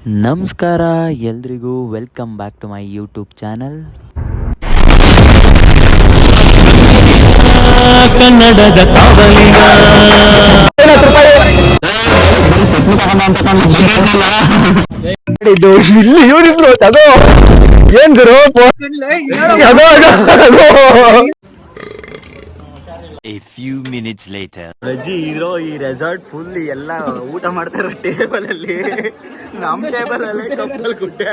ನಮಸ್ಕಾರ ಎಲ್ರಿಗೂ welcome back to my YouTube channel. ಕನ್ನಡದ ಕಾವಲಿಗ ಏನ್ ಗುರು A few minutes later. ರಜಿ ಇರೋ ಈ ರೆಸಾರ್ಟ್ ಫುಲ್ ಎಲ್ಲ ಊಟ ಮಾಡ್ತಾರ ಟೇಬಲ್ ಅಲ್ಲಿ. ನಮ್ ಟೇಬಲ್ ಅಲ್ಲೇ ಕಪ್ಪಲ್ ಗುಡ್ಡೆ.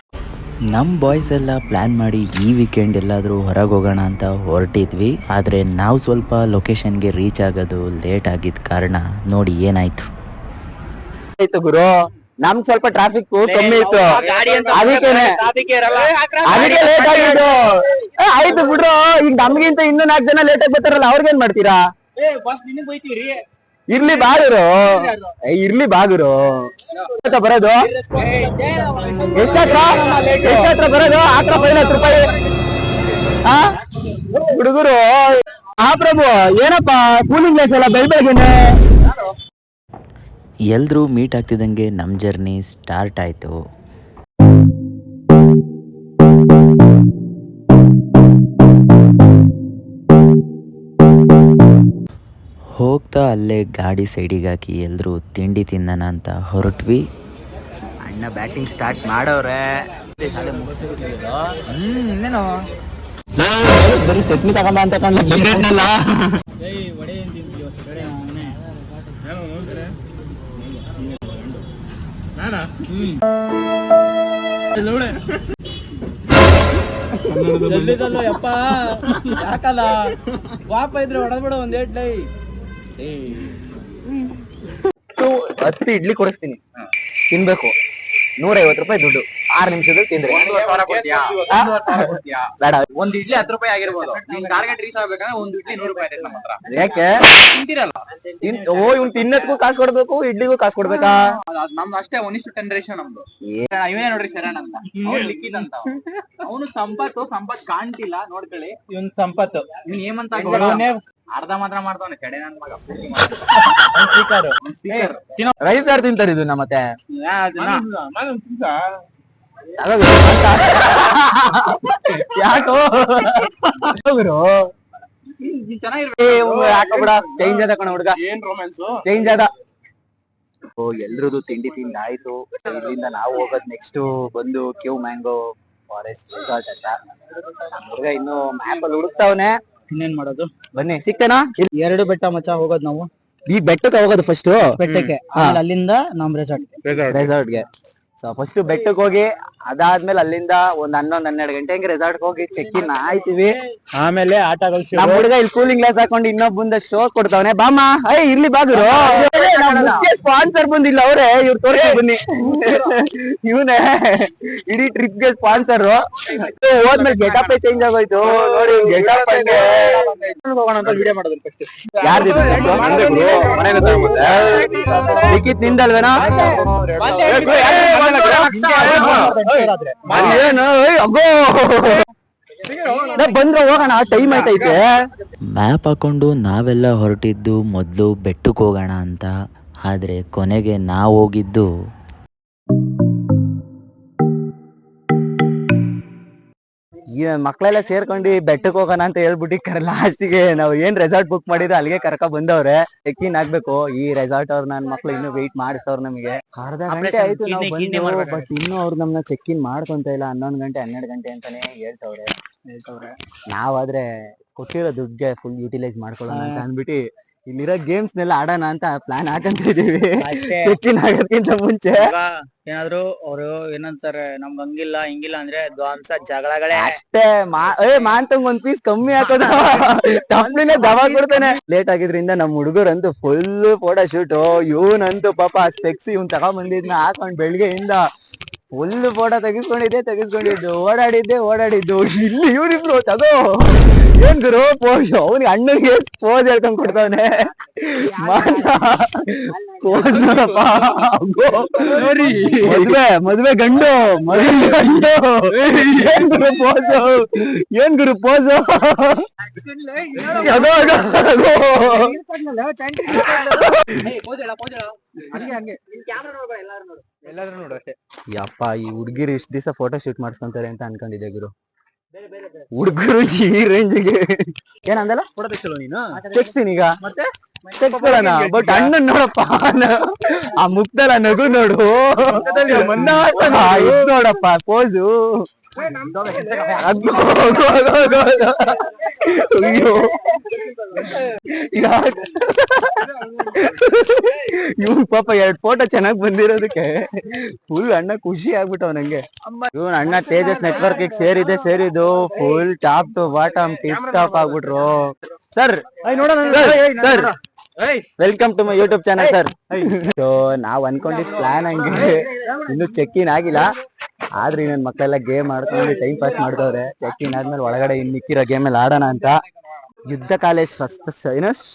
ನಮ್ ಬಾಯ್ಸ್ ಎಲ್ಲ ಪ್ಲಾನ್ ಮಾಡಿ ಈ ವೀಕೆಂಡ್ ಎಲ್ಲಾದ್ರೂ ಹೊರಗೆ ಹೋಗೋಣ ಅಂತ ಹೊರಟಿದ್ವಿ. ಆದ್ರೆ ನಾವು ಸ್ವಲ್ಪ ಲೊಕೇಶನ್ಗೆ ರೀಚ್ ಆಗೋದು ಲೇಟ್ ಆಗಿದ್ದ ಕಾರಣ ನೋಡಿ ಏನಾಯ್ತು. ಆಯ್ತು ಗುರು, ನಮ್ ಸ್ವಲ್ಪ ಟ್ರಾಫಿಕ್ ಕಮ್ಮಿ ಇತ್ತು, ಅದಕ್ಕೆ ಲೇಟ್ ಆಗಿದ್ದು. ಆಯ್ತು ಬಿಡ್ರು, ಈಗ ನಮ್ಗಿಂತ ಇನ್ನೂ 4 ಜನ ಲೇಟ್ ಆಗಿ ಬರ್ತಾರಲ್ಲ, ಅವ್ರಿಗೇನ್ ಮಾಡ್ತೀರಾ? ಇರ್ಲಿ ಬಾಗುರು, ಇರ್ಲಿ ಬಾಗುರು. ಬರೋದು ಎಷ್ಟತ್ರ ಬರೋದು? 50 ರೂಪಾಯಿ. ಹುಡುಗರು ಪ್ರಭು ಏನಪ್ಪಾ ಕೂಲಿಂಗ್ ಗ್ಲಾಸ್ ಎಲ್ಲ ಬೆಳಗ್ಗೆನೆ. ಎಲ್ರೂ ಮೀಟ್ ಆಗ್ತಿದ್ದಂಗೆ ನಮ್ಮ ಜರ್ನಿ ಸ್ಟಾರ್ಟ್ ಆಯಿತು. ಹೋಗ್ತಾ ಅಲ್ಲೇ ಗಾಡಿ ಸೈಡಿಗೆ ಹಾಕಿ ಎಲ್ಲರೂ ತಿಂಡಿ ತಿನ್ನೋಣ ಅಂತ ಹೊರಟ್ವಿ. ಅಣ್ಣ ಬ್ಯಾಟಿಂಗ್ ಸ್ಟಾರ್ಟ್ ಮಾಡೋರೆ. ಇನ್ನೇನು ಬರೀ ಚಟ್ನಿ ತಗೊಂಬ ಅಂತ ಕಂಡ್ಲ. ಜಲ್ದಿದಲ್ಲೋ ಯಪ್ಪ, ಯಾಕಲ್ಲ ವಾಪ ಇದ್ರೆ ಹೊಡೆದ್ಬಿಡ ಒಂದ್ ಏಟ್ಲೈ. 10 ಇಡ್ಲಿ ಕೊಡಿಸ್ತೀನಿ, ತಿನ್ಬೇಕು. 150 ರೂಪಾಯಿ ದುಡ್ಡು, 6 ನಿಮಿಷದಲ್ಲಿ ತಿಂದ್ರೆ ಬೇಡ. ಒಂದ್ ಇಡ್ಲಿ 10 ರೂಪಾಯಿ ಆಗಿರ್ಬೋದು, ನಿಮ್ ಟಾರ್ಗೆಟ್ ರೀಚ್ ಆಗ್ಬೇಕಂದ್ರೆ ಒಂದ್ ಇಡ್ಲಿ 100 ರೂಪಾಯಿ ಇದೆ ನಮ್ಮ ಹತ್ರ. ಯಾಕೆ ತಿಂತಿರಲ್ಲ? ಇವ್ನು ತಿನ್ನೋದಕ್ಕೂ ಕಾಸು ಕೊಡ್ಬೇಕು, ಇಡ್ಲಿಗೂ ಕಾಸು ಕೊಡ್ಬೇಕಾ? ನಮ್ದು ಅಷ್ಟೇ 1:10 ರೇಷಿಯೋ ನಮ್ದು. ಇವನೇ ನೋಡ್ರಿ ಶರಣ್ ಅಂತ, ಲಿಕ್ಕಿದ್ ಅಂತ. ಅವನು ಸಂಪತ್ ಕಾಣ್ತಿಲ್ಲ, ನೋಡ್ಕೊಳ್ಳಿ. ಇವನ್ ಸಂಪತ್, ಇವ್ನ್ ಏಮಂತ ಅರ್ಧ ಮಾತ್ರ ಮಾಡ್ತಾವನೆ ಕಡೆ ನನ್ ಮಗ. ರೈಸ್ ಯಾರು ತಿಂತಾರೆ ಇದು ಮತ್ತೆ? ಯಾಕೋ ಹಾಕೋಬಿಡ, ಚೇಂಜ್ ಅದ ಕಣ ಹುಡುಗ. ಏನ್ ರೊಮ್ಯಾನ್ಸ್ ಚೇಂಜ್ ಅದ. ಎಲ್ರದು ತಿಂಡಿ ಆಯ್ತು. ಇಲ್ಲಿಂದ ನಾವು ಹೋಗೋದ್ ನೆಕ್ಸ್ಟ್ ಬಂದು ಕ್ಯೂ ಮ್ಯಾಂಗೋ ಫಾರೆಸ್ಟ್ ರೆಸಾರ್ಟ್ ಅಂತ. ಹುಡುಗ ಇನ್ನು ಮ್ಯಾಪ್ ಅಲ್ಲಿ ಹುಡುಕ್ತಾವನೆ. ಇನ್ನೇನ್ ಮಾಡೋದು, ಬನ್ನಿ ಸಿಗ್ತೇನಾ? 2 ಬೆಟ್ಟ ಮಚ್ಚ ಹೋಗೋದ್ ನಾವು. ಈ ಬೆಟ್ಟಕ್ಕೆ ಹೋಗೋದು ಫಸ್ಟ್, ಬೆಟ್ಟಕ್ಕೆ. ಅಲ್ಲಿಂದ ನಮ್ ರೆಸಾರ್ಟ್ಗೆ. ಸೊ ಫಸ್ಟ್ ಬೆಟ್ಟಕ್ಕೆ ಹೋಗಿ, ಅದಾದ್ಮೇಲೆ ಅಲ್ಲಿಂದ ಒಂದ್ 11-12 ಗಂಟೆ ಹಂಗೆ ರೆಸಾರ್ಟ್ ಹೋಗಿ ಚೆಕ್ ಇನ್ ಆಯ್ತೀವಿ. ಆಮೇಲೆ ಆಟಗಳು. ನಮ್ ಹುಡುಗ ಇಲ್ಲಿ ಕೂಲಿಂಗ್ ಗ್ಲಾಸ್ ಹಾಕೊಂಡು ಇನ್ನೊಬ್ಬಂದ ಶೋ ಕೊಡ್ತಾವನೆ. ಬಾಮ ಇರ್ಲಿ ಬಾಗುರು, ಸ್ಪಾನ್ಸರ್ ಬಂದಿಲ್ಲ ಅವ್ರೆ, ಇವ್ರು ತೋರಿಸಿ ಬನ್ನಿ. ಇವನೇ ಇಡೀ ಟ್ರಿಪ್ ಗೆ ಸ್ಪಾನ್ಸರ್. ಹೋದ್ಮೇಲೆ ಗೆಟಪ್ ಚೇಂಜ್ ಆಗೋಯ್ತು ನೋಡಿ. ಗೆಟಪ್ ಹೋಗೋಣ ಅಂತ ವಿಡಿಯೋ ಮಾಡೋದು ಫಸ್ಟ್. ಯಾರ್ದು ಲಿಖಿತ್ ನಿಂದಲ್ವೇನಾ? ಬಂದ್ರೆ ಹೋಗೋಣ, ಟೈಮ್ ಆಯ್ತೈತೆ. ಮ್ಯಾಪ್ ಹಾಕೊಂಡು ನಾವೆಲ್ಲ ಹೊರಟಿದ್ದು ಮೊದಲು ಬೆಟ್ಟಕ್ಕೆ ಹೋಗೋಣ ಅಂತ. ಆದರೆ ಕೊನೆಗೆ ನಾವು ಹೋಗಿದ್ದು ಮಕ್ಳೆಲ್ಲ ಸೇರ್ಕೊಂಡು ಬೆಟ್ಟಕ್ಕೆ ಹೋಗೋಣ ಅಂತ ಹೇಳ್ಬಿಟ್ಟು ಲಾಸ್ಟಿಗೆ ನಾವು ಏನ್ ರೆಸಾರ್ಟ್ ಬುಕ್ ಮಾಡಿದ್ರೆ ಅಲ್ಲಿಗೆ ಕರ್ಕ ಬಂದವ್ರೆ. ಚೆಕ್ ಇನ್ ಆಗ್ಬೇಕು. ಈ ರೆಸಾರ್ಟ್ ಅವ್ರು ನನ್ನ ಮಕ್ಳು ಇನ್ನೂ ವೆಯ್ಟ್ ಮಾಡಿಸ್ತವ್ರು ನಮಗೆ. ಅರ್ಧ ಗಂಟೆ ಆಯ್ತು ನಾವು ಬಂದು, ಬಟ್ ಇನ್ನೂ ಅವ್ರು ನಮ್ನ ಚೆಕ್ ಇನ್ ಮಾಡ್ಕೊಂತ ಇಲ್ಲ. 11 ಗಂಟೆ 12 ಗಂಟೆ ಅಂತಾನೆ ಹೇಳ್ತವ್ರೆ. ನಾವಾದ್ರೆ ಕೊಟ್ಟಿರೋ ದುಡ್ಗೆ ಫುಲ್ ಯುಟಿಲೈಸ್ ಮಾಡ್ಕೊಳ್ಳೋಣ ಅಂತ ಅಂದ್ಬಿಟ್ಟು ಇಲ್ಲಿರೋ ಗೇಮ್ಸ್ ನೆಲ್ಲ ಆಡೋಣ ಅಂತ ಪ್ಲಾನ್ ಹಾಕಂತ ಇದೀವಿ. ಚೆಕ್ ಇನ್ ಆಗೋದಕ್ಕಿಂತ ಮುಂಚೆ ಏನಾದ್ರು ಅವ್ರು ಏನಂತಾರೆ, ನಮ್ಗೆ ಹಂಗಿಲ್ಲ ಹಿಂಗಿಲ್ಲ ಅಂದ್ರೆ ಧ್ವಂಸ ಜಗಳಗಳೇ ಅಷ್ಟೇ. ಮಾಂತಂಗ್ ಒಂದ್ ಪೀಸ್ ಕಮ್ಮಿ ಹಾಕೋದು, ತಪ್ಪಲಿನೇ ದವಾ ಕೊಡ್ತಾನೆ. ಲೇಟ್ ಆಗಿದ್ರಿಂದ ನಮ್ ಹುಡುಗರಂತೂ ಫುಲ್ ಫೋಟೋ ಶೂಟ್. ಇವನಂತೂ ಪಾಪ ಸ್ಪೆಕ್ಸ್ ಇವ್ನ್ ತಗೊಂಡ್ ಹಾಕೊಂಡ್ ಬೆಳಿಗ್ಗೆಯಿಂದ ಫುಲ್ ಫೋಟೋ ತೆಗಿಸ್ಕೊಂಡಿದ್ದು ಓಡಾಡಿದ್ದು. ಇಲ್ಲಿ ಇವ್ರಿಬ್ರು ತಗೋ ಏನ್ ಗುರು ಪೋಸ್, ಅವ್ನಿಗೆ ಅಣ್ಣನಿಗೆ ಪೋಸ್ ಹೇಳ್ಕೊಂಡ್ ಕೊಡ್ತಾವನೆ. ಮದ್ವೆ ಗಂಡು ಏನ್ ಗುರು ಪೋಸು. ಎಲ್ಲಾದ್ರೂ ನೋಡು ಅಷ್ಟೇ. ಯಪ್ಪ ಈ ಹುಡ್ಗಿರು ಇಷ್ಟ ದಿವಸ ಫೋಟೋ ಶೂಟ್ ಮಾಡ್ಸ್ಕೊಂತಾರೆ ಅಂತ ಅನ್ಕೊಂಡಿದ್ದೆ ಗುರು. ಹುಡ್ಗರು ಈ ರೇಂಜ್ಗೆ ಏನಂದಲ್ಲ ಫೋಟೋ ತೆಗ್ಸಲ್ಲ ನೀನು? ತೆಗ್ಸ್ತೀನಿ ಈಗ ಮತ್ತೆ ತೆಗ್ಸ್ಕೊಳ್ಳೋಣ. ಬಟ್ ಅಣ್ಣನ್ ನೋಡಪ್ಪ, ಆ ಮುಕ್ತಲ್ಲ ನಗು ನೋಡು, ಇದ್ ನೋಡಪ್ಪ ಪೋಸು. ಅಯ್ಯೋ ಇವ್ ಪಾಪ 2 ಫೋಟೋ ಚೆನ್ನಾಗ್ ಬಂದಿರೋದಕ್ಕೆ ಫುಲ್ ಅಣ್ಣ ಖುಷಿ ಆಗ್ಬಿಟ್ಟವ್ ನಂಗೆ. ಇವ್ನ ಅಣ್ಣ ತೇಜಸ್ ನೆಟ್ವರ್ಕ್ ಸೇರಿದ್ದು full top to bottom tip top ಆಗ್ಬಿಟ್ರು. Sir sir welcome to my YouTube channel sir. So ನಾವ್ ಅನ್ಕೊಂಡಿದ್ ಪ್ಲಾನ್ ಹಂಗೆ ಇನ್ನು ಚೆಕ್ ಇನ್ ಆಗಿಲ್ಲ, ಆದ್ರೆ ನನ್ ಮಕ್ಕಳೆಲ್ಲ ಗೇಮ್ ಆಡ್ಕೊಂಡು ಟೈಮ್ ಪಾಸ್ ಮಾಡ್ತವ್ರೆ. ಚೆಕ್ ಇನ್ ಆದ್ಮೇಲೆ ಒಳಗಡೆ ಇನ್ ಮಿಕ್ಕಿರೋ ಗೇಮ್ ಅಲ್ಲಿ ಆಡೋಣ ಅಂತ. ಯುದ್ಧ ಕಾಲೇ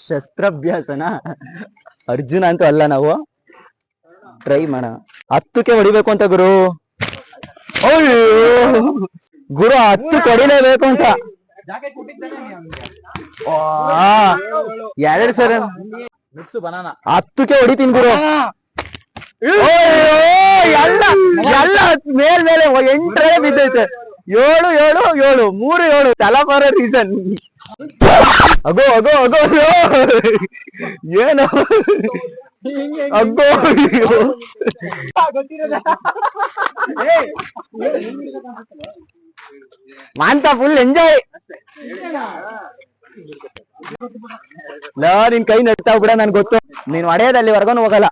ಶಸ್ತ್ರಾಭ್ಯಾಸನ ಅರ್ಜುನ ಅಂತೂ ಅಲ್ಲ, ನಾವು ಟ್ರೈ ಮಾಡೋಣ. 10ಕ್ಕೆ ಹೊಡಿಬೇಕು ಅಂತ ಗುರು. ಅಯ್ಯೋ ಗುರು 10ಕ್ಕೆ ಹೊಡಿಲೇಬೇಕು ಅಂತ. 2 ಸರ ಮಿಕ್ಸ್ ಬನಾನಾ 10ಕ್ಕೆ ಹೊಡಿತೀನಿ ಗುರು. ಎಲ್ಲ ಮೇಲೆ 8 ಬಿದ್ದೈತೆ. 7 3 7 ತಲಾ ಬರೋ ರೀಸನ್. ಅಗೋ ಏನು ಅಗ್ಗೋ ಮಾಂತ ಫುಲ್ ಎಂಜಾಯ್. ನಿನ್ ಕೈ ನಡ್ತಾವ್ ಬಿಡ, ನನ್ ಗೊತ್ತು ನೀನ್ ಹೊಡೆಯೋದಲ್ಲಿ ಹೊರಗನು ಹೋಗಲ್ಲ.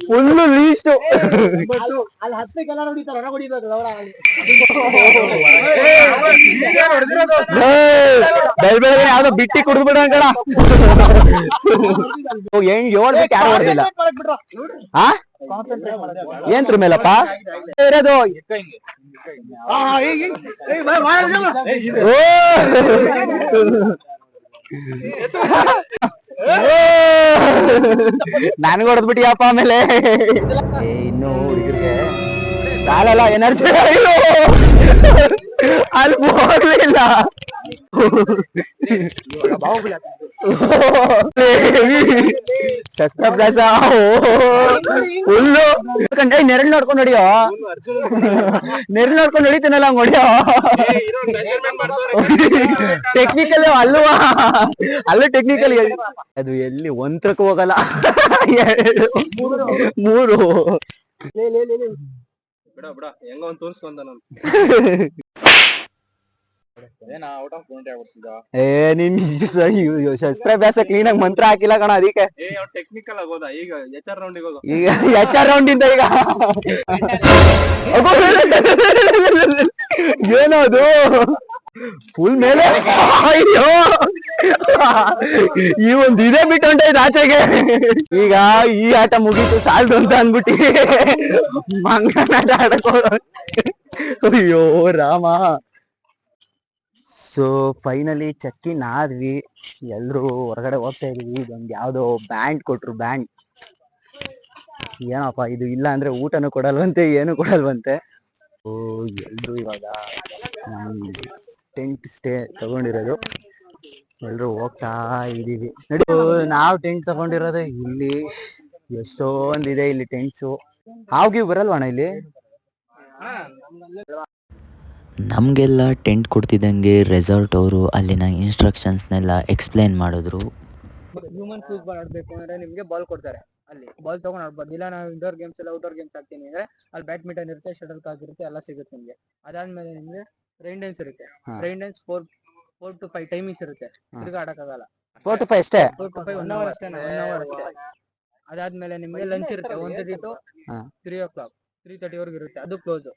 ಫುಲ್ ಲೀಸ್ಟ್ ಬೆಳಗ್ಗೆ ಯಾವ್ದೋ ಬಿಟ್ಟಿ ಕುಡಿದು ಬಿಡ ಕಣ. ಹೇಳ್ಬೇಕು ಯಾರು ಹೊಡೆದಿಲ್ಲ. ಏನ್ರ ಮೇಲಪ್ಪ ಇರೋದು. ನನ್ಗೆ ಹೊಡೆದ್ಬಿಟ್ಟಿಯಪ್ಪ ಆಮೇಲೆ. ಇನ್ನು ಹುಡುಗರಿಗೆ ಸಾಲಲ್ಲ ಎನರ್ಜಿ ಅಲ್ಲಿ ಹೋಗ್ಲಿಲ್ಲ. ಶಸ್ತ್ರಾಭ್ಯಾಸ ಹುಲ್ಲು ನೆರಳು ನೋಡ್ಕೊಂಡು ಹೊಡಿಯೋ, ನೆರಳು ನೋಡ್ಕೊಂಡು ಹೊಡಿತೀನಲ್ಲ ಹಂಗ ಹೊಡಿಯೋ. ಟೆಕ್ನಿಕಲ್ ಅಲ್ಲೂ ಟೆಕ್ನಿಕಲ್. ಅದು ಎಲ್ಲಿ ಒಂತ್ರಕ್ಕೂ ಹೋಗಲ್ಲ. 2 ಬಿಡ ಹೆಂಗ ಒಂದ್ ತೋರಿಸ್ಕೊಂಡ ನಾನು. ನಿನ್ ಶಸ್ತ್ರಾಭ್ಯಾಸ ಕ್ಲೀನ್ ಆಗಿ ಮಂತ್ರ ಹಾಕಿಲ್ಲ ಕಣ, ಅದಕ್ಕೆ ಟೆಕ್ನಿಕಲ್ ಆಗೋದ. ಈಗ HR ರೌಂಡಿಗೆ ಹೋಗೋ. ಈಗ HR ರೌಂಡ್ ಇಂದ ಈಗ ಏನದು ಫುಲ್ ಮೇಲೆ. ಅಯ್ಯೋ ಈ ಒಂದ್ ಇದೇ ಬಿಟ್ಟು ಹೊಂಟೈತೆ ಆಚೆಗೆ. ಈಗ ಈ ಆಟ ಮುಗೀತು ಸಾಲ್ದು ಅಂತ ಅನ್ಬಿಟ್ಟಿ ಮಂಗನಾಟ ಆಡಕೋ. ಅಯ್ಯೋ Rama. So finally check in ಆದ್ವಿ, ಎಲ್ರು ಹೊರಗಡೆ ಹೋಗ್ತಾ ಇದೀವಿ. ಇದೊಂದು ಯಾವ್ದೋ ಬ್ಯಾಂಡ್ ಕೊಟ್ರು. ಬ್ಯಾಂಡ್ ಏನಪ್ಪ ಇದು, ಇಲ್ಲ ಅಂದ್ರೆ ಊಟನೂ ಕೊಡಲ್ವಂತೆ ಏನು ಕೊಡಲ್ವಂತೆ. ಎಲ್ರು ಇವಾಗ ನಮ್ ಟೆಂಟ್ ಸ್ಟೇ ತಗೊಂಡಿರೋದು, ಎಲ್ರು ಹೋಗ್ತಾ ಇದೀವಿ. ನಾವ್ ಟೆಂಟ್ ತಗೊಂಡಿರೋದು ಇಲ್ಲಿ ಎಷ್ಟೊಂದಿದೆ ಇಲ್ಲಿ ಟೆಂಟ್ಸು. ಹಾವ್ಗಿವ್ ಬರಲ್ವಣ ಇಲ್ಲಿ? ನಮಗೆಲ್ಲ ಟೆಂಟ್ ಕೊಡ್ತಿದ್ದಂಗೆ ರೆಸಾರ್ಟ್ ಅವರು ಅಲ್ಲಿನ ಇನ್ಸ್ಟ್ರಕ್ಷನ್ಸ್ನೆಲ್ಲ ಎಕ್ಸ್ಪ್ಲೇನ್ ಮಾಡಿದ್ರು. ಹ್ಯೂಮನ್ ಫುಟ್ಬಾಲ್ ಆಡಬೇಕು ಅಂದ್ರೆ ನಿಮಗೆ ಬಾಲ್ ಕೊಡ್ತಾರೆ, ಅಲ್ಲಿ ಬಾಲ್ ತಗೊಂಡು ಆಡ್ಬೋದು. ಇಲ್ಲ ನಾವು ಇಂಡೋರ್ ಗೇಮ್ಸ್ ಎಲ್ಲ ಔಟ್ಡೋರ್ ಗೇಮ್ಸ್ ಆಡ್ತೀನಿ ಅಂದ್ರೆ ಅಲ್ಲಿ ಬ್ಯಾಡ್ಮಿಂಟನ್ ಇರುತ್ತೆ, ಶಟಲ್ ಕಾಕ್ ಇರುತ್ತೆ, ಎಲ್ಲ ಸಿಗುತ್ತೆ ನಿಮಗೆ. ಅದಾದ್ಮೇಲೆ ನಿಮಗೆ ರೈನ್ ಡ್ಯಾನ್ಸ್ ಇರುತ್ತೆ. ರೈನ್ ಡ್ಯಾನ್ಸ್ 4 to 5 ಟೈಮಿಂಗ್ಸ್ ಇರುತ್ತೆ, ತಿರ್ಗಾ ಆಡಕ್ಕಾಗಲ್ಲ. 4 to 5 ಅಷ್ಟೇ. 4 to 5 1 hour ಅಷ್ಟೇ, 1 hour ಅಷ್ಟೇ. ಅದಾದ್ಮೇಲೆ ನಿಮಗೆ ಲಂಚ್ ಇರುತ್ತೆ 1:30 to 3 o'clock, 3:30 ವರೆಗೂ ಇರುತ್ತೆ, ಅದು ಕ್ಲೋಸ್.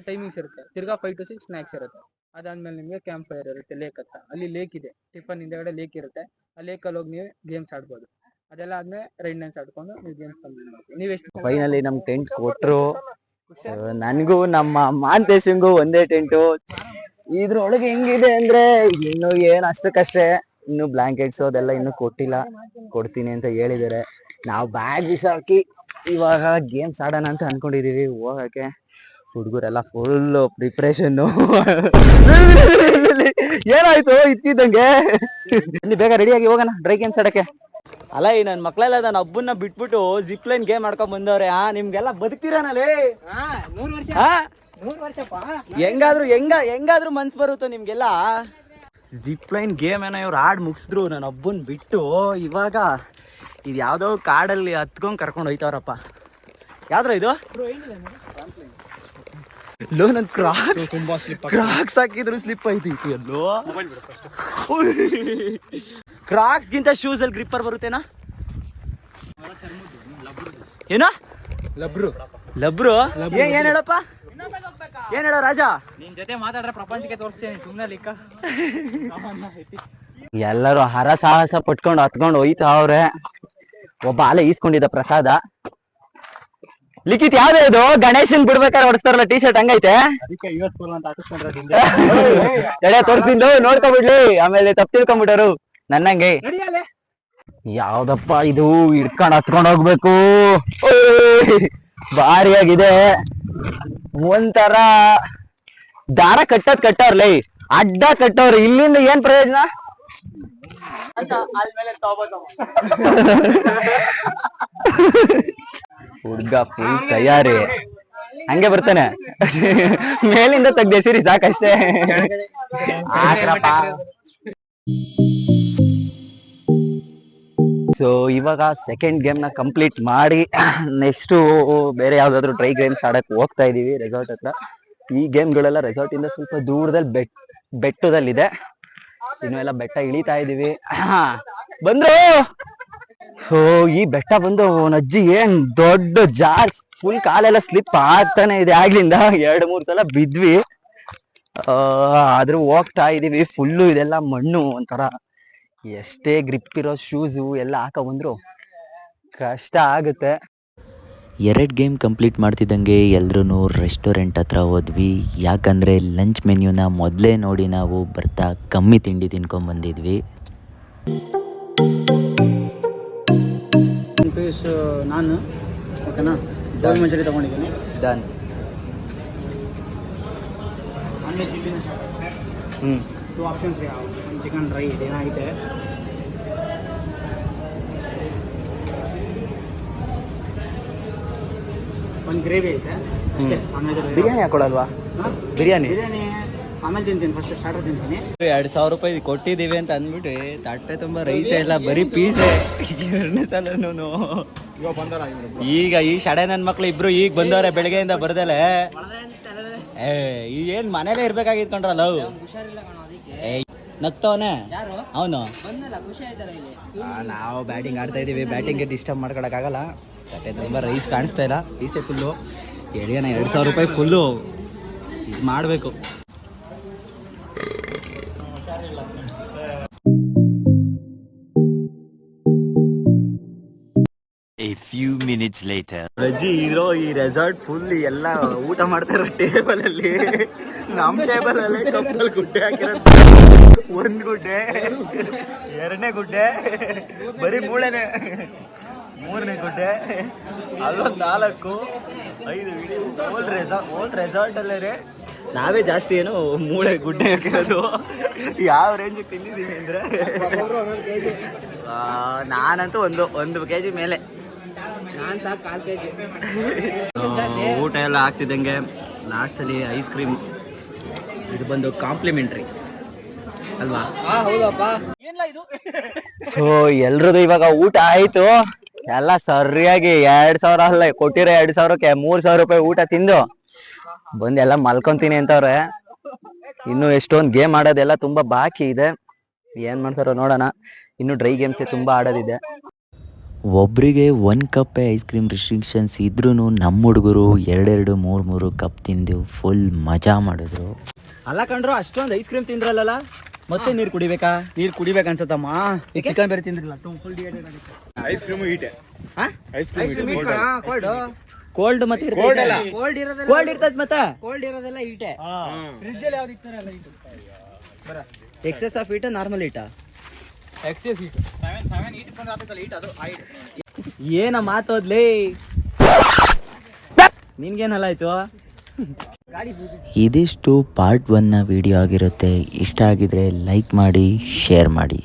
ಟೈಮಿಂಗ್ಸ್ ಇರುತ್ತೆ. ತಿರ್ಗಾ 5 to 6 ಸ್ನಾಕ್ಸ್ ಇರುತ್ತೆ. ಅದಾದ್ಮೇಲೆ ನಿಮಗೆ ಕ್ಯಾಂಪ್ ಫೈರ್ ಇರುತ್ತೆ, ಲೇಕ್ ಹತ್ರ. ಅಲ್ಲಿ ಲೇಕ್ ಇದೆ, ಟಿಫನ್ ಹಿಂದೆಗಡೆ ಲೇಕ್ ಇರುತ್ತೆ. ಆ ಲೇಕ್ ಅಲ್ಲಿ ಹೋಗಿ ನೀವು ಗೇಮ್ಸ್ ಆಡ್ಬೋದು. ಅದೆಲ್ಲ ಆದ್ಮೇಲೆ ರೈನ್ ಡ್ಯಾನ್ಸ್ ಆಡ್ಕೊಂಡು ನೀವು ಗೇಮ್ಸ್ ಕಂಪ್ಲೀಟ್ ಮಾಡ್ತೀವಿ. ನೀವೆಷ್ಟು ಫೈನಲಿ ನಮ್ ಟೆಂಟ್ ಕೊಟ್ರು. ನನ್ಗೂ ನಮ್ಮ ಮಾಂತೇಶಂಗೂ ಒಂದೇ ಟೆಂಟು. ಇದ್ರೊಳಗೆ ಹೆಂಗಿದೆ ಅಂದ್ರೆ ಇನ್ನು ಏನ್ ಅಷ್ಟಕ್ಕಷ್ಟೇ, ಇನ್ನು ಬ್ಲಾಂಕೆಟ್ಸ್ ಅದೆಲ್ಲ ಇನ್ನು ಕೊಟ್ಟಿಲ್ಲ, ಕೊಡ್ತೀನಿ ಅಂತ ಹೇಳಿದಾರೆ. ನಾವು ಬ್ಯಾಗ್ ಬಿಸಾಕಿ ಇವಾಗ ಗೇಮ್ಸ್ ಆಡೋಣ ಅಂತ ಅನ್ಕೊಂಡಿದೀವಿ. ಹೋಗಕ್ಕೆ ಹುಡುಗರೆಲ್ಲ ಫುಲ್ ಪ್ರಿಪ್ರೇಷನ್. ಏನಾಯ್ತು ಇತ್ತಿದ್ದಂಗೆ? ಬೇಗ ರೆಡಿಯಾಗಿ ಹೋಗೋಣ ಡ್ರೈ ಗೇಮ್ಸ್ ಆಡಕ್ಕೆ. ಅಲ್ಲ ಈ ನನ್ನ ಮಕ್ಳೆಲ್ಲ ನನ್ನ ಹಬ್ಬನ್ನ ಬಿಟ್ಬಿಟ್ಟು ಜಿಪ್ ಲೈನ್ ಗೇಮ್ ಆಡ್ಕೊಂಡ್ ಬಂದವ್ರೆ. ನಿಮ್ಗೆಲ್ಲ ಬದುಕ್ತೀರನಲ್ಲಿ ಹಾ 100 ವರ್ಷ ಹಾ 100 ವರ್ಷಪ್ಪ. ಹೆಂಗಾದ್ರೂ ಮನ್ಸ್ ಬರುತ್ತೋ ನಿಮ್ಗೆಲ್ಲ. ಜಿಪ್ ಲೈನ್ ಗೇಮ್ ಏನೋ ಇವ್ರು ಆಡ್ ಮುಗಿಸಿದ್ರು ನನ್ನ ಹಬ್ಬನ್ ಬಿಟ್ಟು. ಇವಾಗ ಇದು ಯಾವ್ದೋ ಕಾಡಲ್ಲಿ ಹತ್ಕೊಂಡ್ ಕರ್ಕೊಂಡು ಹೋಯ್ತವ್ರಪ್ಪ. ಯಾವ್ದ್ರ ಇದು ಲೋ ನನ್ ಕ್ರಾಕ್ಸ್ ಹಾಕಿದ್ರು ಸ್ಲಿಪ್ ಆಯ್ತು ಎಲ್ಲೋ. ಕ್ರಾಕ್ಸ್ ಗಿಂತ ಶೂಸ್ ಅಲ್ಲಿ ಗ್ರಿಪ್ಪರ್ ಬರುತ್ತೇನಾ? ಏನೋ ಲಬ್ರು ಏನ್ ಹೇಳಪ್ಪ, ಏನ್ ಹೇಳೋ ರಾಜ? ನಿನ್ ಜೊತೆ ಮಾತಾಡ್ರೆ ಪ್ರಪಂಚಕ್ಕೆ ತೋರಿಸ್ತೀನಿ ಸುಮ್ನೆ ಲಿಕ್ಕ. ಎಲ್ಲರೂ ಹರಸಾಹಸ ಪಟ್ಕೊಂಡು ಹತ್ಕೊಂಡು ಹೋಯ್ತಾವ್ರೆ. ಒಬ್ಬ ಅಲೆ ಈಸ್ಕೊಂಡಿದ್ದ ಪ್ರಸಾದ. ಲಿಖಿತ್ ಯಾವ್ದು ಇದು? ಗಣೇಶನ್ ಬಿಡ್ಬೇಕಾದ್ರೆ ಹೊಡಿಸ್ತಾರಲ್ಲ ಟೀ ಶರ್ಟ್ ಹಂಗೈತೆ. ಎಡೆ ತೋರ್ಸಿದ್ದು ನೋಡ್ಕೊಬಿಡ್ಲಿ, ಆಮೇಲೆ ತಪ್ಪು ತಿಳ್ಕೊಂಡ್ಬಿಟ್ಟರು ನನ್ನಂಗೆ. ಯಾವ್ದಪ್ಪ ಇದು? ಹಿಡ್ಕೊಂಡ್ ಹತ್ಕೊಂಡ್ ಹೋಗ್ಬೇಕು. ಭಾರಿಯಾಗಿದೆ. ಒಂಥರ ದಾರ ಕಟ್ಟವ್ರಲ್ಲ, ಅಡ್ಡ ಕಟ್ಟವ್ರೆ. ಇಲ್ಲಿಂದ ಏನ್ ಪ್ರಯೋಜನ? ಹುಡ್ಗ ಫುಲ್ ತಯಾರಿ, ಹಂಗೆ ಬರ್ತಾನೆ. ಮೇಲಿಂದ ತೆಗ್ದೆ ಸಿರಿ ಸಾಕಷ್ಟೇ. ಸೊ ಇವಾಗ ಸೆಕೆಂಡ್ ಗೇಮ್ ನ ಕಂಪ್ಲೀಟ್ ಮಾಡಿ ನೆಕ್ಸ್ಟ್ ಬೇರೆ ಯಾವ್ದಾದ್ರು ಟ್ರೈ ಗೇಮ್ಸ್ ಆಡಕ್ ಹೋಗ್ತಾ ಇದೀವಿ ರೆಸಾರ್ಟ್ ಹತ್ರ. ಈ ಗೇಮ್ಗಳೆಲ್ಲ ರೆಸಾರ್ಟ್ ಇಂದ ಸ್ವಲ್ಪ ದೂರದಲ್ಲಿ ಬೆಟ್ಟದಲ್ಲಿದೆ. ಇನ್ನು ಎಲ್ಲ ಬೆಟ್ಟ ಇಳಿತಾ ಇದೀವಿ. ಬಂದ್ರು. ಸೊ ಈ ಬೆಟ್ಟ ಬಂದು ಅಜ್ಜಿ ಏನ್ ದೊಡ್ಡ ಜಾರ್, ಫುಲ್ ಕಾಲೆಲ್ಲ ಸ್ಲಿಪ್ ಆಗ್ತಾನೆ ಇದೆ. ಆಗ್ಲಿಂದ 2-3 ಸಲ ಬಿದ್ವಿ. ಆದ್ರೂ ಹೋಗ್ತಾ ಇದೀವಿ. ಫುಲ್ಲು ಇದೆಲ್ಲ ಮಣ್ಣು. ಒಂಥರ ಎಷ್ಟೇ ಗ್ರಿಪ್ ಇರೋ ಶೂಸು ಎಲ್ಲ ಹಾಕ ಬಂದ್ರು ಕಷ್ಟ ಆಗುತ್ತೆ. 2 ಗೇಮ್ ಕಂಪ್ಲೀಟ್ ಮಾಡ್ತಿದ್ದಂಗೆ ಎಲ್ರೂ ರೆಸ್ಟೋರೆಂಟ್ ಹತ್ರ ಹೋದ್ವಿ. ಯಾಕಂದರೆ ಲಂಚ್ ಮೆನ್ಯೂನ ಮೊದಲೇ ನೋಡಿ ನಾವು ಬರ್ತಾ ಕಮ್ಮಿ ತಿಂಡಿ ತಿನ್ಕೊಂಡು ಬಂದಿದ್ವಿ. ಪೀಸ್ ನಾನು ಓಕೆನಾ, ಗೋಬಿ ಮಂಚೂರಿ ತೊಗೊಂಡಿದ್ದೀನಿ. ಡನ್. ಆಮೇಲೆ ಚಿಕನ್ 2 ಆಪ್ಷನ್ಸ್ ಇದೆ. ಒಂದು ಚಿಕನ್ ಡ್ರೈ ಏನಾಗಿದೆ, ಒಂದು ಗ್ರೇವಿ ಐತೆ ಅಷ್ಟೇ. ಬಿರಿಯಾನಿ ಹಾಕೊಳಲ್ವಾ? ಬಿರಿಯಾನಿ ಆಮೇಲೆ ತಿಂತೀನಿ, ಫಸ್ಟ್ ಸ್ಟಾರ್ಟರ್ ತಿಂತೀನಿ. 2,000 ರೂಪಾಯಿ ಕೊಟ್ಟಿದೀವಿ ಅಂತ ಅಂದ್ಬಿಟ್ಟು ತಟ್ಟೆ ತುಂಬಾ ರೈಸ್ ಎಲ್ಲ ಬರೀ ಪೀಸೆ. 2ನೇ ಸಲನೂ ಈಗ ಈ ಶಡೆ ನನ್ ಮಕ್ಳು ಇಬ್ರು ಈಗ ಬಂದವ್ರೆ ಬೆಳಗ್ಗೆಯಿಂದ ಬರ್ದಲೆ. ಏನ್ ಮನೇಲೆ ಇರ್ಬೇಕಾಗಿತ್ತು ಕಣ್ರಲ್ಲ. ನಗ್ತವನೆ ಅವನು. ನಾವು ಬ್ಯಾಟಿಂಗ್ ಆಡ್ತಾ ಇದೀವಿ, ಬ್ಯಾಟಿಂಗ್ಗೆ ಡಿಸ್ಟರ್ಬ್ ಮಾಡ್ಕೊಳಕ್ ಆಗಲ್ಲ. ತಟ್ಟೆ ತುಂಬಾ ರೈಸ್ ಕಾಣಿಸ್ತಾ ಇಲ್ಲ, ಪೀಸೆ ಫುಲ್ಲು. ಎಳೆಯೋಣ 2,000 ರೂಪಾಯಿ ಫುಲ್ಲು ಇದು ಮಾಡಬೇಕು. A few minutes later. ರಜಿ ಇರೋ ಈ ರೆಸಾರ್ಟ್ ಫುಲ್ ಎಲ್ಲ ಊಟ ಮಾಡ್ತಾರ ಟೇಬಲ್ ಅಲ್ಲಿ. ನಮ್ ಟೇಬಲ್ ಅಲ್ಲೇ ಕಪ್ಪಲ್ಲಿ ಗುಡ್ಡೆ ಹಾಕಿರೋದು. 1 ಗುಡ್ಡೆ, 2ನೇ ಗುಡ್ಡೆ, ಬರೀ ಮೂಳೆನೆ, 3ನೇ ಗುಡ್ಡೆ, ಅಲ್ಲೊಂದು 4, 5 ಓಲ್ಡ್ ರೆಸಾರ್ಟ್ ಅಲ್ಲೇ ನಾವೇ ಜಾಸ್ತಿ ಏನು ಮೂಳೆ ಗುಡ್ಡೆ ಹಾಕಿರೋದು. ಯಾವ ರೇಂಜ್ ತಿಂದಿದೀವಿ ಅಂದ್ರೆ ನಾನಂತೂ 1 kg ಮೇಲೆ. ಊಟ ಎಲ್ಲ ಆಗ್ತಿದ್ದಂಗೆ ಲಾಸ್ಟ್ ಅಲ್ಲಿ ಐಸ್ ಕ್ರೀಮ್ ಇದು ಬಂದು ಕಾಂಪ್ಲಿಮೆಂಟ್ರಿ ಅಲ್ವಾ? ಸೊ ಎಲ್ರದ್ದು ಇವಾಗ ಊಟ ಆಯ್ತು. ಎಲ್ಲ ಸರಿಯಾಗಿ 2,000 ಅಲ್ಲ ಕೊಟ್ಟಿರೋ 2,000ಕ್ಕೆ 3,000 ರೂಪಾಯಿ ಊಟ ತಿಂದು ಬಂದು ಎಲ್ಲ ಮಲ್ಕೊಂತೀನಿ ಅಂತವ್ರೆ. ಇನ್ನು ಎಷ್ಟೊಂದು ಗೇಮ್ ಆಡೋದೆಲ್ಲ ತುಂಬಾ ಬಾಕಿ ಇದೆ. ಏನ್ ಮಾಡ್ತಾರೋ ನೋಡೋಣ. ಇನ್ನು ಡ್ರೈ ಗೇಮ್ಸೇ ತುಂಬಾ ಆಡೋದಿದೆ. ಒಬ್ಬರಿಗೆ 1 ಕಪ್ ಐಸ್ ಕ್ರೀಮ್ ರಿಸ್ಟ್ರಿಕ್ಷನ್ಸ್ ಇದ್ರೂ ನಮ್ಮ ಹುಡುಗರು 2-2, 3-3 ಕಪ್ ತಿಂದು ಫುಲ್ ಮಜಾ ಮಾಡಿದ್ರು. ಅಲ್ಲ ಕಂಡ್ರು, ಅಷ್ಟೊಂದು ಐಸ್ ಕ್ರೀಮ್ ತಿಂದ್ರಲ್ಲ, ಮತ್ತೆ ನೀರು ಕುಡಿಬೇಕಾ? ನೀರು ಕುಡಿಬೇಕನ್ಸತ್ತಮ್ಮ. ಈ ಚಿಕನ್ ಬೇರೆ ತಿಂದ್ರಲ್ಲ, ಐಸ್ ಕ್ರೀಮ್ ಈಟೆ. ಕೋಲ್ಡ್ ಮತ್ತೆ ಕೋಲ್ಡ್ ಇರ್ತದ ಮತ್ತೆ ಕೋಲ್ಡ್ ಇರೋದೆಲ್ಲ ಈಟೆ. ಫ್ರಿಡ್ಜ್ ಅಲ್ಲಿ ಯಾವ್ದು ಇರ್ತಾರಲ್ಲ ಇದು ಎಕ್ಸೆಸ್ ಆಫ್ ಈಟ, ನಾರ್ಮಲ್ ಈಟ, ಎಕ್ಸೆಸ್ ಈಟ್ 7 ಈಟ್ ಬಂದ್ರೆ ಆತಲ್ಲ ಈಟ್ ಅದು ಏನ ಮಾತೋದ್ಲಿ ನಿನ್ಗೇನಲ್ಲ ಆಯ್ತು. ಇದಿಷ್ಟು ಪಾರ್ಟ್ 1ನ ವಿಡಿಯೋ ಆಗಿರುತ್ತೆ. ಇಷ್ಟ ಆಗಿದ್ರೆ ಲೈಕ್ ಮಾಡಿ, ಶೇರ್ ಮಾಡಿ.